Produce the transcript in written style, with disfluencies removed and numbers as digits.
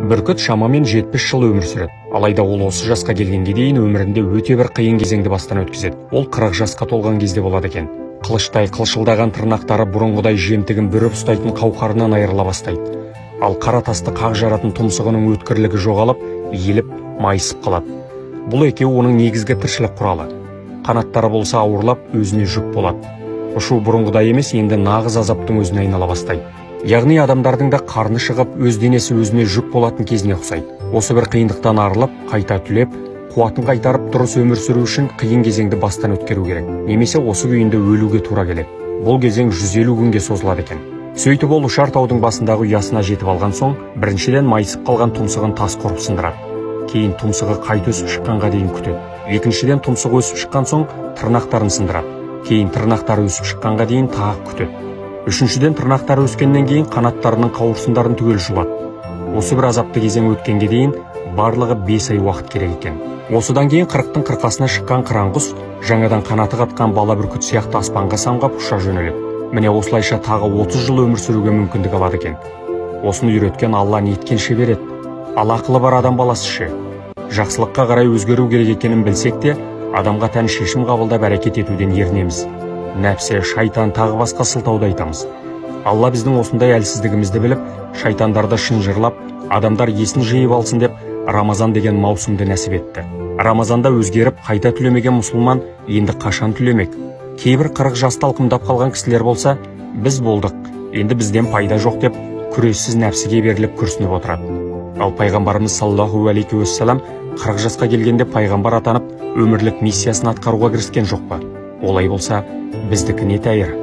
Бүркіт шамамен 70 жыл өмір сүреді. Алайда ол осы жасқа келгенге дейін өмірінде өте бір қиын кезеңді бастан өткізеді. Ол 40 жасқа толған кезде болады екен. Қылыштай қылшылдаған тырнақтары бұрынғыдай жемтігін бүріп ұстайтын қауқарынан айырыла бастайды. Ал қара тасты қақ жаратын тұмсығының өткірлігі жоғалып, иіліп, майысып қалады. Бұл екеуі оның негізгі тіршілік құралы. Қанаттары болса ауырлап, өзіне жүк болады. Ұшу бұрынғыдай емес, енді нағыз азаптың өзіне айнала бастайды. Яғни адамдардың да қарны шығып, өз денесі өзіне жүк болатын кезіне ұқсайды. Осы бір қиындықтан арылып, қайта түлеп, қуатын қайтарып дұрыс өмір сүру үшін қиын кезеңді бастан өткеру керек. Немесе осы күйінде өлуге тура келеді. Бұл кезең 150 күнге созылады екен. Сөйтіп ол ұшар таудың басындағы ұясына жетіп алған соң, біріншіден майысып қалған тұмсығын тас қорып сындырады. Кейін тұмсығы қайта өсіп шыққанға дейін күтеді. Екіншіден тұмсығы өсіп шыққан соң тырнақтарын сындырады. Кейін тырнақтары өсіп шыққанға дейін тағы күтеді. Үшіншіден тырнақтары өскеннен кейін қанаттарының қауырсындарын түгел жуады. Осы бір азапты кезең өткенге дейін барлығы 5 ай уақыт керек екен. Осыдан кейін 40-тың қырқасына шыққан қыран құс жаңадан қанаты қатқан бала бүркіт сияқты аспанға самғап ұша жөнеледі. Міне осылайша тағы 30 жыл өмір сүруге мүмкіндік алады екен. Осыны үйреткен Алла неткенше береді. Ал ақылы бар адам баласы ше. Жақсылыққа қарай өзгеру керек екенін білсек те, адамға тән шешім қабылдап әрекет етуден ерінеміз. Нәпсі, шайтан тағы басқа сылтауды айтамыз. Алла біздің осындай әлсіздігімізді біліп, шайтандарды шынжырлап, адамдар есін жиып алсын деп Рамазан деген маусымды нәсіп етті. Рамазанда өзгеріп, қайта түлемеген мұсылман енді қашан түлемек? Кейбір 40 жаста алқымдап қалған кісілер болса, біз болдық, енді бізден пайда жоқ деп, күрессіз нәпсіге беріліп күрсініп отырады. Ал пайғамбарымыз саллаллаху алейхи уассалам 40 жасқа келгенде пайғамбар атанып, өмірлік миссиясын атқаруға кіріскен жоқ па? Олай болса, біздікі не тәйір?